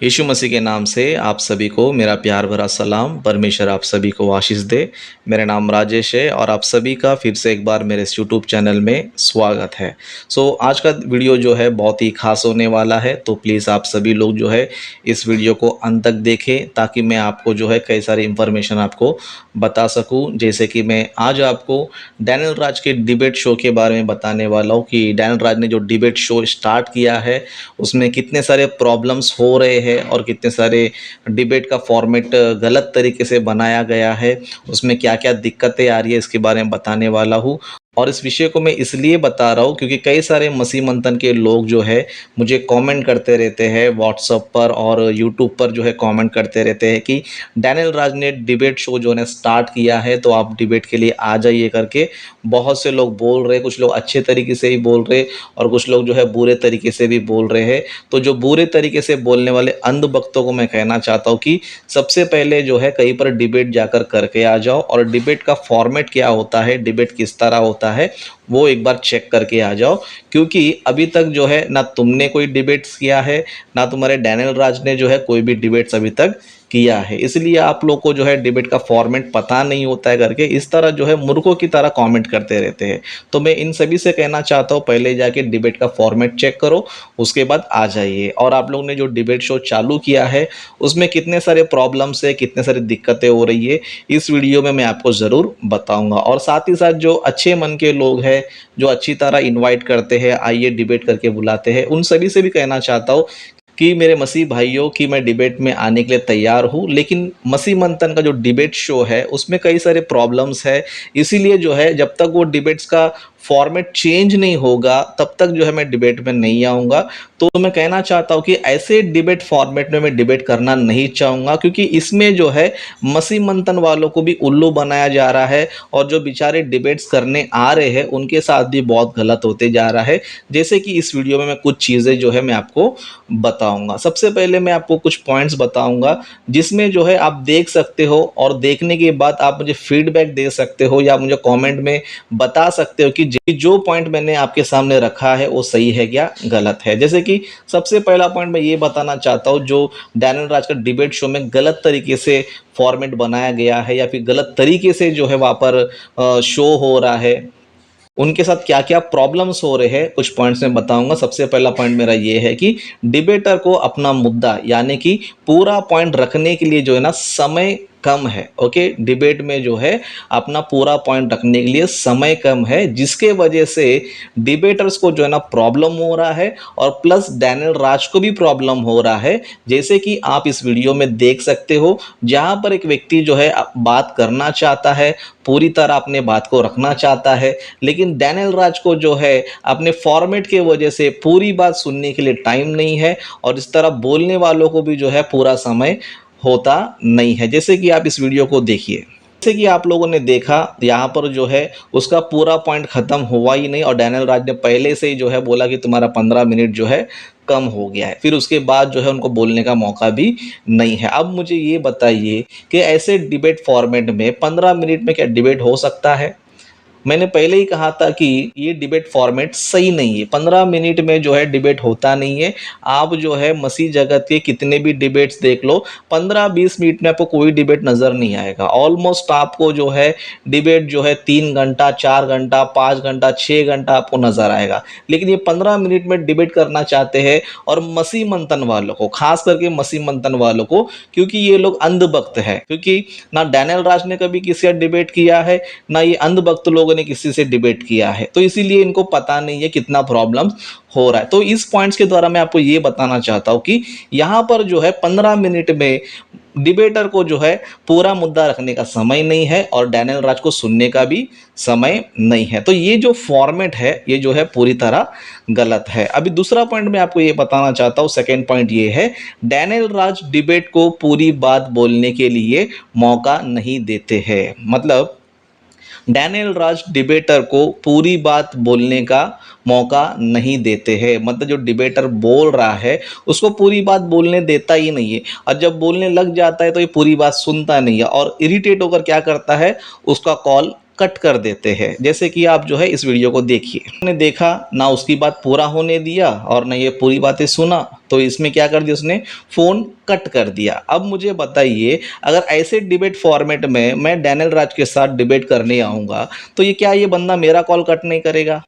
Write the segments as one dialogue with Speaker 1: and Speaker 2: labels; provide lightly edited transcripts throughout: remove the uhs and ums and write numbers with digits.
Speaker 1: यीशु मसीह के नाम से आप सभी को मेरा प्यार भरा सलाम। परमेश्वर आप सभी को आशीष दे। मेरा नाम राजेश है और आप सभी का फिर से एक बार मेरे इस यूट्यूब चैनल में स्वागत है। आज का वीडियो जो है बहुत ही खास होने वाला है, तो प्लीज़ आप सभी लोग जो है इस वीडियो को अंत तक देखें, ताकि मैं आपको जो है कई सारी इंफॉर्मेशन आपको बता सकूं। जैसे कि मैं आज आपको डैनियल राज के डिबेट शो के बारे में बताने वाला हूँ कि डैनियल राज ने जो डिबेट शो स्टार्ट किया है उसमें कितने सारे प्रॉब्लम्स हो रहे हैं और कितने सारे डिबेट का फॉर्मेट गलत तरीके से बनाया गया है, उसमें क्या क्या दिक्कतें आ रही है इसके बारे में बताने वाला हूँ। और इस विषय को मैं इसलिए बता रहा हूँ क्योंकि कई सारे मसीह मंथन के लोग जो है मुझे कमेंट करते रहते हैं व्हाट्सएप पर और यूट्यूब पर, जो है कमेंट करते रहते हैं कि डैनियल राज ने डिबेट शो जो है स्टार्ट किया है, तो आप डिबेट के लिए आ जाइए करके बहुत से लोग बोल रहे हैं। कुछ लोग अच्छे तरीके से ही बोल रहे और कुछ लोग जो है बुरे तरीके से भी बोल रहे हैं। तो जो बुरे तरीके से बोलने वाले अंध भक्तों को मैं कहना चाहता हूँ कि सबसे पहले जो है कहीं पर डिबेट जाकर करके आ जाओ, और डिबेट का फॉर्मेट क्या होता है, डिबेट किस तरह होता है, वो एक बार चेक करके आ जाओ। क्योंकि अभी तक जो है ना तुमने कोई डिबेट्स किया है, ना तुम्हारे डैनियल राज ने जो है कोई भी डिबेट्स अभी तक किया है, इसलिए आप लोग को जो है डिबेट का फॉर्मेट पता नहीं होता है करके इस तरह जो है मूर्खों की तरह कमेंट करते रहते हैं। तो मैं इन सभी से कहना चाहता हूँ पहले जाके डिबेट का फॉर्मेट चेक करो, उसके बाद आ जाइए। और आप लोग ने जो डिबेट शो चालू किया है उसमें कितने सारे प्रॉब्लम्स है, कितने सारी दिक्कतें हो रही है, इस वीडियो में मैं आपको ज़रूर बताऊंगा। और साथ ही साथ जो अच्छे मन के लोग हैं, जो अच्छी तरह इनवाइट करते हैं, आइए डिबेट करके बुलाते हैं, उन सभी से भी कहना चाहता हूँ कि मेरे मसीह भाइयों की मैं डिबेट में आने के लिए तैयार हूँ। लेकिन मसीह मंथन का जो डिबेट शो है उसमें कई सारे प्रॉब्लम्स है, इसीलिए जो है जब तक वो डिबेट्स का फॉर्मेट चेंज नहीं होगा तब तक जो है मैं डिबेट में नहीं आऊँगा। तो मैं कहना चाहता हूँ कि ऐसे डिबेट फॉर्मेट में मैं डिबेट करना नहीं चाहूँगा, क्योंकि इसमें जो है मसीह मंथन वालों को भी उल्लू बनाया जा रहा है और जो बेचारे डिबेट्स करने आ रहे हैं उनके साथ भी बहुत गलत होते जा रहा है। जैसे कि इस वीडियो में मैं कुछ चीज़ें जो है मैं आपको बताऊंगा। सबसे पहले मैं आपको कुछ पॉइंट्स बताऊंगा जिसमें जो है आप देख सकते हो, और देखने के बाद आप मुझे फीडबैक दे सकते हो या मुझे कमेंट में बता सकते हो कि जो पॉइंट मैंने आपके सामने रखा है वो सही है या गलत है। जैसे कि सबसे पहला पॉइंट मैं ये बताना चाहता हूँ, जो डैनियल राज का डिबेट शो में गलत तरीके से फॉर्मेट बनाया गया है या फिर गलत तरीके से जो है वहाँ पर शो हो रहा है, उनके साथ क्या क्या प्रॉब्लम्स हो रहे हैं, कुछ पॉइंट्स में बताऊंगा। सबसे पहला पॉइंट मेरा ये है कि डिबेटर को अपना मुद्दा यानी कि पूरा पॉइंट रखने के लिए जो है ना समय कम है। ओके, डिबेट में जो है अपना पूरा पॉइंट रखने के लिए समय कम है, जिसके वजह से डिबेटर्स को जो है ना प्रॉब्लम हो रहा है और प्लस डैनियल राज को भी प्रॉब्लम हो रहा है। जैसे कि आप इस वीडियो में देख सकते हो, जहां पर एक व्यक्ति जो है बात करना चाहता है, पूरी तरह अपने बात को रखना चाहता है, लेकिन डैनियल राज को जो है अपने फॉर्मेट के वजह से पूरी बात सुनने के लिए टाइम नहीं है, और इस तरह बोलने वालों को भी जो है पूरा समय होता नहीं है। जैसे कि आप इस वीडियो को देखिए, जैसे कि आप लोगों ने देखा यहाँ पर जो है उसका पूरा पॉइंट खत्म हुआ ही नहीं, और डैनियल राज ने पहले से ही जो है बोला कि तुम्हारा 15 मिनट जो है कम हो गया है। फिर उसके बाद जो है उनको बोलने का मौका भी नहीं है। अब मुझे ये बताइए कि ऐसे डिबेट फॉर्मेट में 15 मिनट में क्या डिबेट हो सकता है? मैंने पहले ही कहा था कि ये डिबेट फॉर्मेट सही नहीं है। 15 मिनट में जो है डिबेट होता नहीं है। आप जो है मसीह जगत के कितने भी डिबेट्स देख लो, 15-20 मिनट में आपको कोई डिबेट नज़र नहीं आएगा। ऑलमोस्ट आपको जो है डिबेट जो है 3 घंटा, 4 घंटा, 5 घंटा, 6 घंटा आपको नज़र आएगा। लेकिन ये 15 मिनट में डिबेट करना चाहते हैं, और मसीह मंथन वालों को, खास करके मसीह मंथन वालों को, क्योंकि ये लोग अंधभक्त है। क्योंकि ना डैनियल राज ने कभी किसी का डिबेट किया है, ना ये अंधभक्त लोगों ने किसी से डिबेट किया है, तो इसीलिए इनको पता नहीं है कितना प्रॉब्लम हो रहा है। तो इस पॉइंट्स के द्वारा मैं आपको ये बताना चाहता हूं कि यहां पर जो है 15 मिनट में डिबेटर को जो है पूरा मुद्दा रखने का समय नहीं है, और डैनियल राज को सुनने का भी समय नहीं है। तो ये जो फॉर्मेट है ये जो है पूरी तरह गलत है। अभी दूसरा पॉइंट मैं आपको ये बताना चाहता हूँ, सेकेंड पॉइंट ये है, डैनियल राज डिबेट को पूरी बात बोलने के लिए मौका नहीं देते हैं। मतलब डैनियल राज डिबेटर को पूरी बात बोलने का मौका नहीं देते हैं। मतलब जो डिबेटर बोल रहा है उसको पूरी बात बोलने देता ही नहीं है, और जब बोलने लग जाता है तो ये पूरी बात सुनता नहीं है, और इरिटेट होकर क्या करता है, उसका कॉल कट कर देते हैं। जैसे कि आप जो है इस वीडियो को देखिए, उसने देखा ना, उसकी बात पूरा होने दिया और ना ये पूरी बातें सुना, तो इसमें क्या कर दिया उसने, फ़ोन कट कर दिया। अब मुझे बताइए, अगर ऐसे डिबेट फॉर्मेट में मैं डैनियल राज के साथ डिबेट करने आऊँगा, तो ये क्या ये बंदा मेरा कॉल कट नहीं करेगा?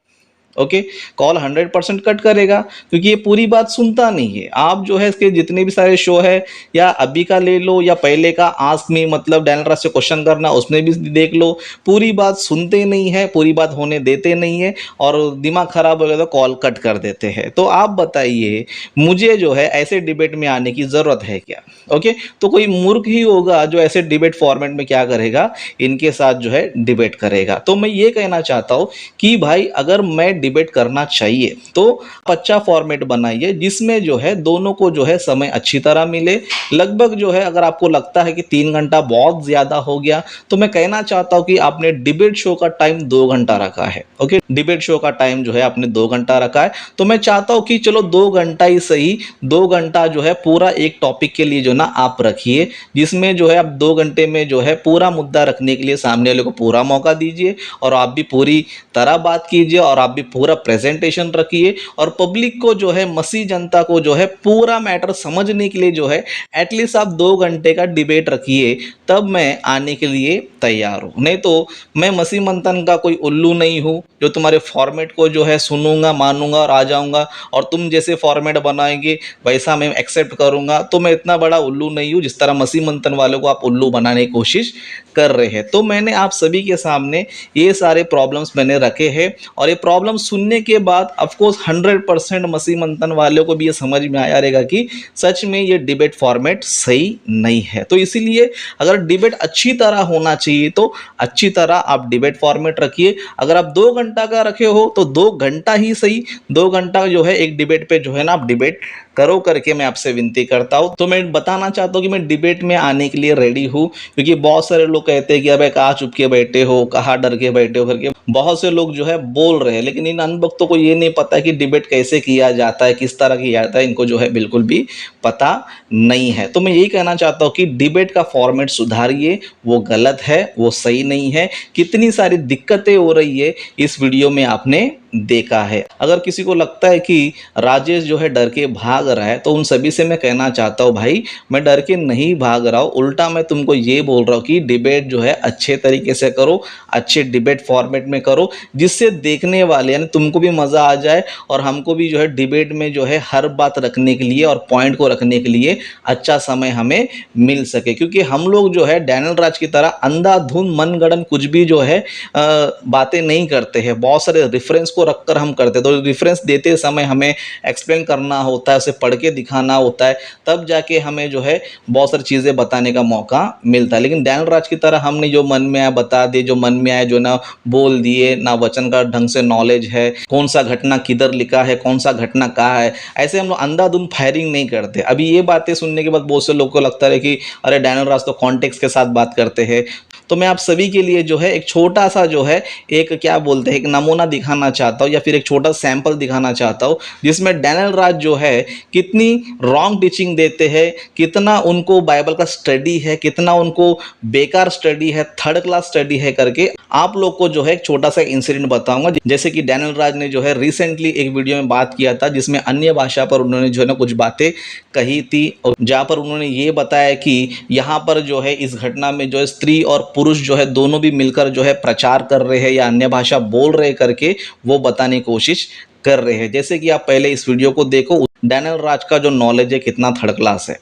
Speaker 1: ओके, कॉल 100% कट करेगा, क्योंकि ये पूरी बात सुनता नहीं है। आप जो है इसके जितने भी सारे शो है, या अभी का ले लो या पहले का आस्क मी, मतलब डैनियल राज से क्वेश्चन करना, उसमें भी देख लो, पूरी बात सुनते नहीं है, पूरी बात होने देते नहीं है, और दिमाग खराब हो गया तो कॉल कट कर देते हैं। तो आप बताइए, मुझे जो है ऐसे डिबेट में आने की ज़रूरत है क्या? ओके, तो कोई मूर्ख ही होगा जो ऐसे डिबेट फॉर्मेट में क्या करेगा, इनके साथ जो है डिबेट करेगा। तो मैं ये कहना चाहता हूँ कि भाई, अगर मैं डिबेट करना चाहिए तो अच्छा फॉर्मेट बनाइए, जिसमें जो है दोनों को जो है समय अच्छी तरह मिले। लगभग जो है, अगर आपको लगता है कि 3 घंटा बहुत ज़्यादा हो गया, तो मैं कहना चाहता हूँ कि आपने डिबेट शो का टाइम 2 घंटा रखा है। ओके, डिबेट शो का टाइम जो है आपने 2 घंटा रखा है, तो मैं चाहता हूँ कि चलो 2 घंटा ही सही, 2 घंटा जो है पूरा एक टॉपिक के लिए जो ना आप रखिए, जिसमें जो है आप 2 घंटे में जो है पूरा मुद्दा रखने के लिए सामने वाले को पूरा मौका दीजिए, और आप भी पूरी तरह बात कीजिए, और आप भी पूरा प्रेजेंटेशन रखिए, और पब्लिक को जो है, मसी जनता को जो है पूरा मैटर समझने के लिए जो है एटलीस्ट आप 2 घंटे का डिबेट रखिए, तब मैं आने के लिए तैयार हूँ। नहीं तो मैं मसी मंथन का कोई उल्लू नहीं हूँ जो तुम्हारे फॉर्मेट को जो है सुनूंगा, मानूंगा और आ जाऊंगा, और तुम जैसे फॉर्मेट बनाएंगे वैसा मैं एक्सेप्ट करूंगा। तो मैं इतना बड़ा उल्लू नहीं हूँ जिस तरह मसी मंथन वालों को आप उल्लू बनाने की कोशिश कर रहे हैं। तो मैंने आप सभी के सामने ये सारे प्रॉब्लम्स मैंने रखे हैं, और ये प्रॉब्लम सुनने के बाद ऑफकोर्स 100% मसीह मंथन वालों को भी ये समझ में आया रहेगा कि सच में ये डिबेट फॉर्मेट सही नहीं है। तो इसीलिए अगर डिबेट अच्छी तरह होना चाहिए तो अच्छी तरह आप डिबेट फॉर्मेट रखिए। अगर आप 2 घंटा का रखे हो तो 2 घंटा ही सही, 2 घंटा जो है एक डिबेट पे जो है ना आप डिबेट करो करके मैं आपसे विनती करता हूँ। तो मैं बताना चाहता हूँ कि मैं डिबेट में आने के लिए रेडी हूँ, क्योंकि बहुत सारे लोग कहते हैं कि अबे कहाँ चुप के बैठे हो, कहाँ डर के बैठे हो करके बहुत से लोग जो है बोल रहे हैं, लेकिन इन अनभक्तों को ये नहीं पता कि डिबेट कैसे किया जाता है, किस तरह किया जाता है, इनको जो है बिल्कुल भी पता नहीं है। तो मैं यही कहना चाहता हूँ कि डिबेट का फॉर्मेट सुधारिए, वो गलत है, वो सही नहीं है। कितनी सारी दिक्कतें हो रही है इस वीडियो में आपने देखा है। अगर किसी को लगता है कि राजेश जो है डर के भाग रहा है, तो उन सभी से मैं कहना चाहता हूँ, भाई मैं डर के नहीं भाग रहा हूँ, उल्टा मैं तुमको ये बोल रहा हूँ कि डिबेट जो है अच्छे तरीके से करो, अच्छे डिबेट फॉर्मेट में करो, जिससे देखने वाले यानी तुमको भी मज़ा आ जाए, और हमको भी जो है डिबेट में जो है हर बात रखने के लिए और पॉइंट को रखने के लिए अच्छा समय हमें मिल सके। क्योंकि हम लोग जो है डैनियल राज की तरह अंधाधुंध मनगढ़ंत कुछ भी जो है बातें नहीं करते हैं, बहुत सारे रेफरेंस को रखकर हम करते हैं। तो रेफरेंस देते समय हमें एक्सप्लेन करना होता है, उसे पढ़ के दिखाना होता है, तब जाके हमें जो है बहुत सारी चीज़ें बताने का मौका मिलता है। लेकिन डैनियल राज की तरह हमने जो मन में आया बता दिए, जो मन में आया जो ना बोल दिए, ना वचन का ढंग से नॉलेज है, कौन सा घटना किधर लिखा है, कौन सा घटना कहाँ है, ऐसे हम लोग अंधाधुंध फायरिंग नहीं करते। अभी ये बातें सुनने के बाद बहुत से लोगों को लगता है कि अरे डैनियल राज तो कॉन्टेक्स्ट के साथ बात करते हैं। तो मैं आप सभी के लिए जो है एक छोटा सा जो है एक क्या बोलते हैं, एक नमूना दिखाना चाहता हूँ, या फिर एक छोटा सैंपल दिखाना चाहता हूँ, जिसमें डैनियल राज जो है कितनी रॉन्ग टीचिंग देते हैं, कितना उनको बाइबल का स्टडी है, कितना उनको बेकार स्टडी है, थर्ड क्लास स्टडी है करके आप लोग को जो है एक छोटा सा इंसिडेंट बताऊंगा। जैसे कि डैनियल राज ने जो है रिसेंटली एक वीडियो में बात किया था, जिसमें अन्य भाषा पर उन्होंने जो है ना कुछ बातें कही थी, और जहाँ पर उन्होंने ये बताया कि यहाँ पर जो है इस घटना में जो है स्त्री और पुरुष जो है दोनों भी मिलकर जो है प्रचार कर रहे हैं या अन्य भाषा बोल रहे करके वो बताने की कोशिश कर रहे हैं। जैसे कि आप पहले इस वीडियो को देखो, डैनियल राज का जो नॉलेज है कितना थर्ड क्लास है।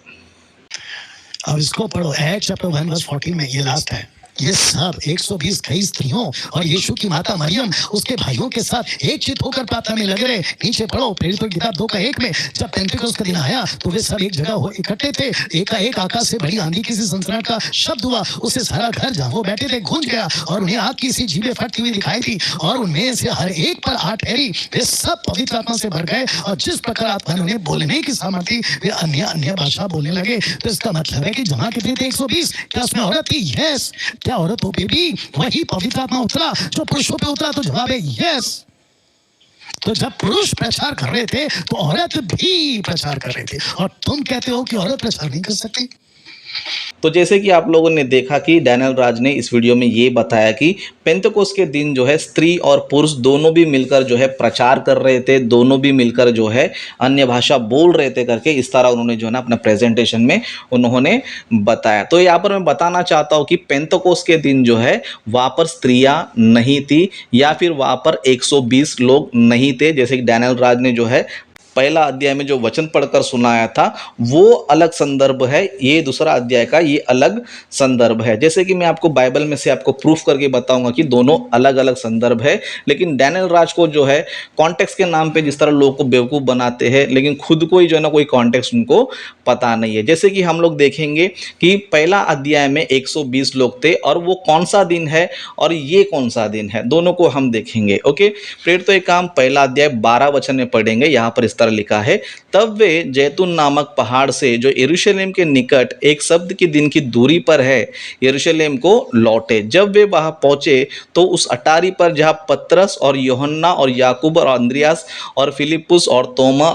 Speaker 2: अब इसको पढ़ो, एक्ट चैप्टर 1 वर्स 14 में ये लास्ट है। ये सब 120 कई स्त्रियों और यीशु की माता मरियम उसके भाइयों के साथ एक चित होकर प्रार्थना में लगे रहे। नीचे पढ़ो, प्रेरितों की किताब 2:1 में जब पेंटेकोस्त का दिन आया तो वे सब एक जगह इकट्ठे थे। एकाएक आकाश से बड़ी आंधी किसी सनसनाहट का शब्द हुआ, उससे सारा घर जहाँ वो बैठे थे गूंज गया, और उन्हें आग की सी जीभें फटती हुई दिखाई दी, और उनमें से हर एक पर आग ठहरी। वे सब पवित्र आत्मा से भर गए, और जिस प्रकार आत्मा ने उन्हें बोलने की सामर्थ्य दी, वे अन्य अन्य भाषा बोलने लगे। तो इसका मतलब है कि जमा कितने थे? 120। क्या उसमें औरत थी? यस। क्या औरतों पे भी वही पवित्र आत्मा उतरा जो पुरुषों पे उतरा? तो जवाब है यस। तो जब पुरुष प्रचार कर रहे थे तो औरत भी प्रचार कर रहे थे, और तुम कहते हो कि औरत प्रचार नहीं कर सकती।
Speaker 1: तो जैसे कि आप लोगों ने देखा कि डैनियल राज ने इस वीडियो में ये बताया कि पेंतेकोस्त के दिन जो है स्त्री और पुरुष दोनों भी मिलकर जो है प्रचार कर रहे थे, दोनों भी मिलकर जो है अन्य भाषा बोल रहे थे करके इस तरह उन्होंने जो है ना अपना प्रेजेंटेशन में उन्होंने बताया। तो यहाँ पर मैं बताना चाहता हूँ कि पेंतेकोस्त के दिन जो है वहाँ पर स्त्रियाँ नहीं थी या फिर वहाँ पर 120 लोग नहीं थे, जैसे कि डैनियल राज ने जो है पहला अध्याय में जो वचन पढ़कर सुनाया था वो अलग संदर्भ है, ये दूसरा अध्याय का ये अलग संदर्भ है। जैसे कि मैं आपको बाइबल में से आपको प्रूफ करके बताऊंगा कि दोनों अलग अलग संदर्भ है, लेकिन डैनियल राज को जो है कॉन्टेक्स्ट के नाम पे जिस तरह लोगों को बेवकूफ़ बनाते हैं, लेकिन खुद को ही जो है ना कोई कॉन्टेक्स्ट उनको पता नहीं है। जैसे कि हम लोग देखेंगे कि पहला अध्याय में 120 लोग थे और वो कौन सा दिन है और ये कौन सा दिन है, दोनों को हम देखेंगे। ओके, फिर तो एक काम पहला अध्याय 12 वचन में पढ़ेंगे। यहाँ पर इस तरह लिखा है, तब वे जैतून नामक पहाड़ से जो यरूशलेम के निकट एक शब्द की दिन की दूरी पर है यरूशलेम को लौटे। जब वे वहां पहुंचे तो उस अटारी पर जहां पतरस और यूहन्ना और याकूब और अंद्रियास और फिलिपुस और तोमा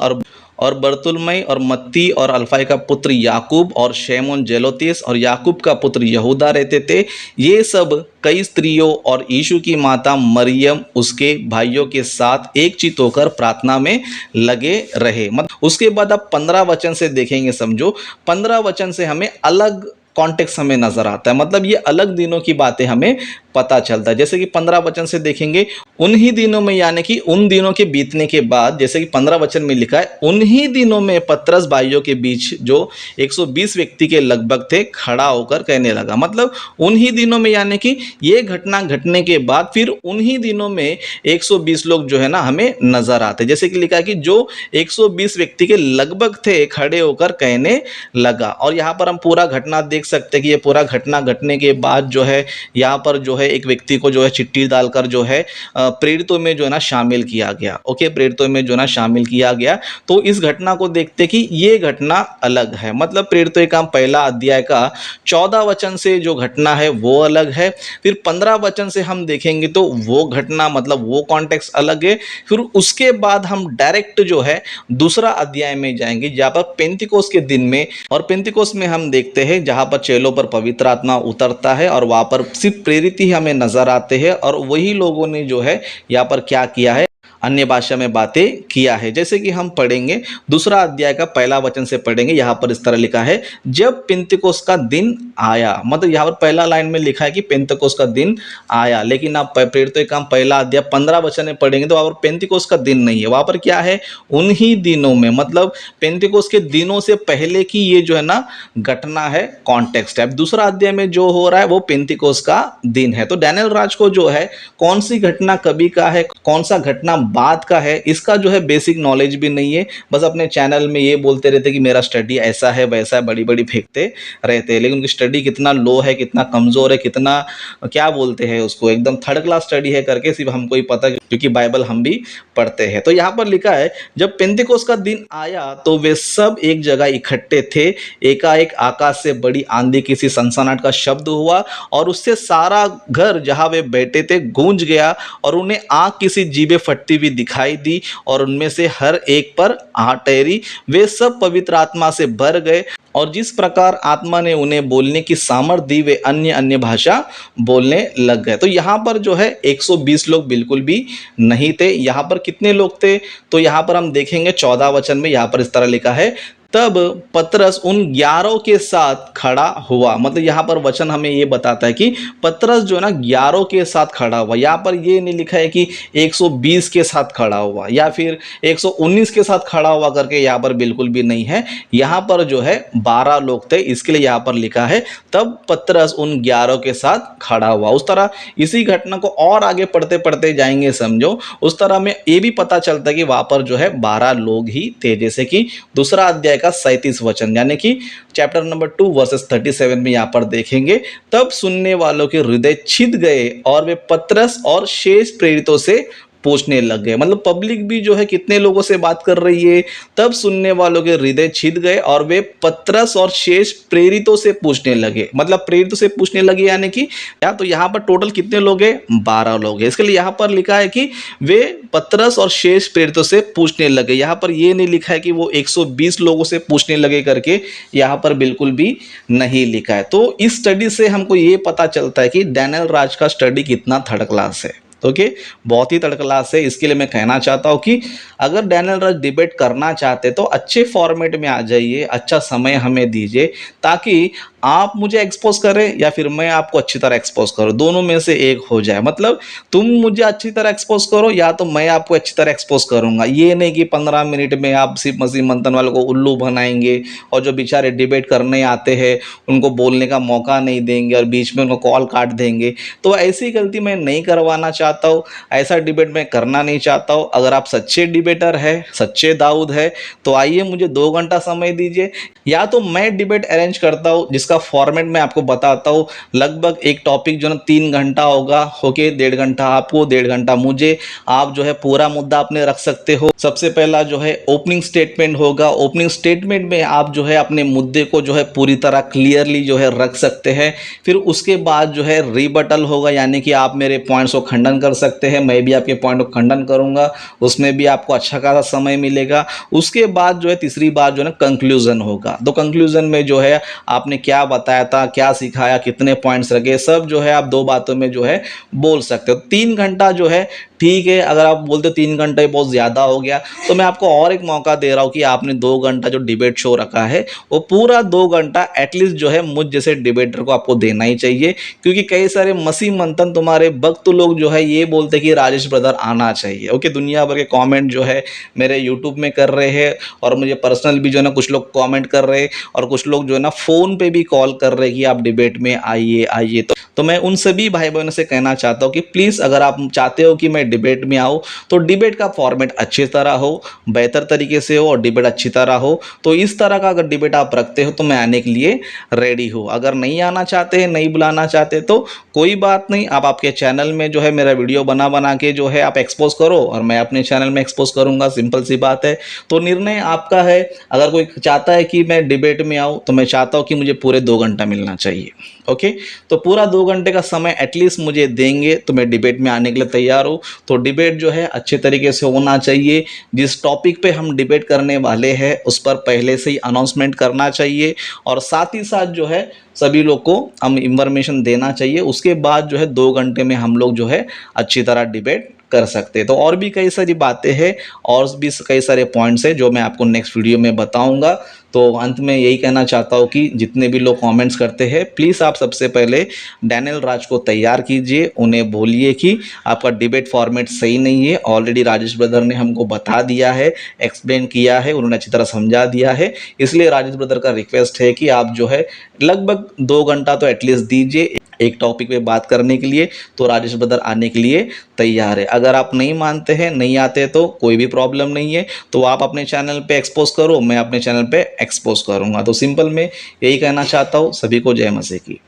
Speaker 1: और बर्तुलमै और मत्ती और अल्फाई का पुत्र याकूब और शैमोन जेलोतिस और याकूब का पुत्र यहूदा रहते थे। ये सब कई स्त्रियों और यीशु की माता मरियम उसके भाइयों के साथ एक चित होकर प्रार्थना में लगे रहे। मतलब उसके बाद अब 15 वचन से देखेंगे, समझो 15 वचन से हमें अलग कॉन्टेक्स्ट हमें नजर आता है, मतलब ये अलग दिनों की बातें हमें पता चलता है। जैसे कि 15 वचन से देखेंगे, उन्हीं दिनों में यानी कि उन दिनों के बीतने के बाद, जैसे कि 15 वचन में लिखा है, उन्हीं दिनों में पतरस भाइयों के बीच जो 120 व्यक्ति के लगभग थे खड़ा होकर कहने लगा। मतलब उन्हीं दिनों में यानी कि ये घटना घटने के बाद फिर उन्हीं दिनों में 120 लोग जो है ना हमें नजर आते। जैसे कि लिखा है कि जो 120 व्यक्ति के लगभग थे खड़े होकर कहने लगा। और यहाँ पर हम पूरा घटना देख सकते हैं कि ये पूरा घटना घटने के बाद जो है यहाँ पर जो है एक व्यक्ति को जो है चिट्ठी डालकर जो है प्रेरितों में जो है ना शामिल किया गया। ओके, प्रेरितों में जो है ना शामिल किया गया। तो इस घटना को देखते कि ये घटना अलग है, मतलब प्रेरितों के काम पहला अध्याय का 14 वचन से जो घटना है वो अलग है। फिर 15 वचन से हम देखेंगे तो वो घटना मतलब वो कॉन्टेक्स्ट अलग है। फिर उसके बाद हम डायरेक्ट जो है दूसरा अध्याय में जाएंगे जहाँ पर पेंतिकोस्त के दिन में, और पेंतिकोस्त में हम देखते हैं जहाँ पर चेलों पर पवित्र आत्मा उतरता है और वहाँ पर सिर्फ प्रेरित ही हमें नजर आते हैं और वही लोगों ने जो है यहाँ पर क्या किया है, अन्य भाषा में बातें किया है। जैसे कि हम पढ़ेंगे दूसरा अध्याय का पहला वचन से पढ़ेंगे। यहाँ पर इस तरह लिखा है, जब पेंतिकोस्त का दिन आया। मतलब यहाँ पर पहला लाइन में लिखा है कि पेंतिकोस्त का दिन आया, लेकिन आप प्रेरितों के काम पहला अध्याय 15 वचन में पढ़ेंगे तो वहाँ पर पेंतिकोस्त का दिन नहीं है, वहाँ पर क्या है, उन्हीं दिनों में, मतलब पेंतिकोस्त के दिनों से पहले की ये जो है ना घटना है, कॉन्टेक्स्ट है। दूसरा अध्याय में जो हो रहा है वो पेंतिकोस्त का दिन है। तो डैनियल राज को जो है कौन सी घटना कभी का है, कौन सा घटना बाद का है, इसका जो है बेसिक नॉलेज भी नहीं है। बस अपने चैनल में ये बोलते रहते कि मेरा स्टडी ऐसा है वैसा है, बड़ी बड़ी फेंकते रहते हैं, लेकिन उनकी स्टडी कितना लो है, कितना कमजोर है, कितना क्या बोलते हैं उसको, एकदम थर्ड क्लास स्टडी है करके सिर्फ हमको ही पता, क्योंकि बाइबल हम भी पढ़ते हैं। तो यहाँ पर लिखा है, जब पेंतिकोस्त का दिन आया तो वे सब एक जगह इकट्ठे थे। एकाएक आकाश से बड़ी आंधी, किसी सनसनाहट का शब्द हुआ और उससे सारा घर जहां वे बैठे थे गूंज गया और उन्हें आग किसी जीभे फटती हुई दिखाई दी और उनमें से हर एक पर आह ठहरी। वे सब पवित्र आत्मा से भर गए और जिस प्रकार आत्मा ने उन्हें बोलने की सामर्थ्य दी वे अन्य अन्य भाषा बोलने लग गए। तो यहाँ पर जो है 120 लोग बिल्कुल भी नहीं थे। यहाँ पर कितने लोग थे, तो यहाँ पर हम देखेंगे 14 वचन में यहाँ पर इस तरह लिखा है, तब पतरस उन 11 के साथ खड़ा हुआ। मतलब यहाँ पर वचन हमें ये बताता है कि पतरस जो है ना 11 के साथ खड़ा हुआ। यहाँ पर ये नहीं लिखा है कि 120 के साथ खड़ा हुआ या फिर 119 के साथ खड़ा हुआ करके, यहाँ पर बिल्कुल भी नहीं है। यहाँ पर जो है 12 लोग थे, इसके लिए यहाँ पर लिखा है तब पतरस उन 11 के साथ खड़ा हुआ। उस तरह इसी घटना को और आगे पढ़ते पढ़ते जाएंगे, समझो, उस तरह में ये भी पता चलता है कि वहाँ पर जो है 12 लोग ही थे। जैसे कि दूसरा अध्याय का 37 वचन यानी कि चैप्टर नंबर 2 वर्सेस 37 में यहाँ पर देखेंगे, तब सुनने वालों के हृदय छिद गए और वे पतरस और शेष प्रेरितों से पूछने लग गए। मतलब पब्लिक भी जो है कितने लोगों से बात कर रही है, तब सुनने वालों के हृदय छिद गए और वे पतरस और शेष प्रेरितों से पूछने लगे। मतलब प्रेरितों से पूछने लगे यानी कि या तो यहाँ पर टोटल कितने लोग हैं, 12 लोग हैं। इसके लिए यहाँ पर लिखा है कि वे पतरस और शेष प्रेरितों से पूछने लगे। यहाँ पर ये नहीं लिखा है कि वो 120 लोगों से पूछने लगे करके, यहाँ पर बिल्कुल भी नहीं लिखा है। तो इस स्टडी से हमको ये पता चलता है कि डैनियल राज का स्टडी कितना थर्ड क्लास है। ओके, बहुत ही थर्ड क्लास है। इसके लिए मैं कहना चाहता हूँ कि अगर डैनियल राज डिबेट करना चाहते तो अच्छे फॉर्मेट में आ जाइए, अच्छा समय हमें दीजिए, ताकि आप मुझे एक्सपोज करें या फिर मैं आपको अच्छी तरह एक्सपोज करूं, दोनों में से एक हो जाए। मतलब तुम मुझे अच्छी तरह एक्सपोज करो या तो मैं आपको अच्छी तरह एक्सपोज करूंगा। ये नहीं कि 15 मिनट में आप सिर्फ मसीह मंथन वालों को उल्लू बनाएंगे और जो बेचारे डिबेट करने आते हैं उनको बोलने का मौका नहीं देंगे और बीच में उनको कॉल काट देंगे। तो ऐसी गलती मैं नहीं करवाना चाहता हूँ, ऐसा डिबेट मैं करना नहीं चाहता हूँ। अगर आप सच्चे डिबेटर है, सच्चे दाऊद है, तो आइए मुझे 2 घंटा समय दीजिए, या तो मैं डिबेट अरेंज करता हूँ जिसका फॉर्मेट मैं आपको बताता हूँ। लगभग एक टॉपिक जो ना 3 घंटा होगा, ओके, 1.5 घंटा आपको, 1.5 घंटा मुझे। आप जो है पूरा मुद्दा अपने रख सकते हो। सबसे पहला जो है ओपनिंग स्टेटमेंट होगा। ओपनिंग स्टेटमेंट में आप जो है अपने मुद्दे को जो है पूरी तरह क्लियरली जो है रख सकते हैं। फिर उसके बाद जो है रिबटल होगा, यानी कि आप मेरे पॉइंट्स को खंडन कर सकते हैं, मैं भी आपके पॉइंट को खंडन करूंगा, उसमें भी आपको अच्छा खासा समय मिलेगा। उसके बाद जो है तीसरी बात जो है ना कंक्लूजन होगा। तो कंक्लूजन में जो है आपने क्या बताया था, क्या सिखाया, कितने पॉइंट्स रखे, सब जो है आप 2 बातों में जो है बोल सकते हो। 3 घंटा जो है ठीक है। अगर आप बोलते 3 घंटे बहुत ज़्यादा हो गया तो मैं आपको और एक मौका दे रहा हूँ कि आपने 2 घंटा जो डिबेट शो रखा है वो पूरा 2 घंटा एटलीस्ट जो है मुझ जैसे डिबेटर को आपको देना ही चाहिए। क्योंकि कई सारे मसीह मंथन तुम्हारे भक्त लोग जो है ये बोलते कि राजेश ब्रदर आना चाहिए। ओके, दुनिया भर के कॉमेंट जो है मेरे यूट्यूब में कर रहे हैं और मुझे पर्सनल भी जो है ना कुछ लोग कॉमेंट कर रहे हैं और कुछ लोग जो है ना फ़ोन पे भी कॉल कर रहे हैं कि आप डिबेट में आइए आइए। तो मैं उन सभी भाई बहनों से कहना चाहता हूँ कि प्लीज़ अगर आप चाहते हो कि मैं डिबेट में आऊँ तो डिबेट का फॉर्मेट अच्छी तरह हो, बेहतर तरीके से हो और डिबेट अच्छी तरह हो। तो इस तरह का अगर डिबेट आप रखते हो तो मैं आने के लिए रेडी हूँ। अगर नहीं आना चाहते हैं, नहीं बुलाना चाहते तो कोई बात नहीं, आप आपके चैनल में जो है मेरा वीडियो बना बना के जो है आप एक्सपोज करो और मैं अपने चैनल में एक्सपोज करूँगा। सिंपल सी बात है। तो निर्णय आपका है। अगर कोई चाहता है कि मैं डिबेट में आऊँ तो मैं चाहता हूँ कि मुझे पूरे 2 घंटा मिलना चाहिए। ओके, तो पूरा 2 घंटे का समय एटलीस्ट मुझे देंगे तो मैं डिबेट में आने के लिए तैयार हूँ। तो डिबेट जो है अच्छे तरीके से होना चाहिए। जिस टॉपिक पे हम डिबेट करने वाले हैं उस पर पहले से ही अनाउंसमेंट करना चाहिए और साथ ही साथ जो है सभी लोग को हम इंफॉर्मेशन देना चाहिए। उसके बाद जो है 2 घंटे में हम लोग जो है अच्छी तरह डिबेट कर सकते हैं। तो और भी कई सारी बातें हैं और भी कई सारे पॉइंट्स हैं जो मैं आपको नेक्स्ट वीडियो में बताऊंगा। तो अंत में यही कहना चाहता हूँ कि जितने भी लोग कमेंट्स करते हैं प्लीज़ आप सबसे पहले डैनियल राज को तैयार कीजिए, उन्हें बोलिए कि आपका डिबेट फॉर्मेट सही नहीं है। ऑलरेडी राजेश ब्रदर ने हमको बता दिया है, एक्सप्लेन किया है, उन्होंने अच्छी तरह समझा दिया है। इसलिए राजेश ब्रदर का रिक्वेस्ट है कि आप जो है लगभग 2 घंटा तो एटलीस्ट दीजिए एक टॉपिक पे बात करने के लिए। तो राजेश ब्रदर आने के लिए तैयार है। अगर आप नहीं मानते हैं, नहीं आते तो कोई भी प्रॉब्लम नहीं है। तो आप अपने चैनल पे एक्सपोज करो, मैं अपने चैनल पे एक्सपोज करूंगा। तो सिंपल मैं यही कहना चाहता हूँ। सभी को जय मसीह की।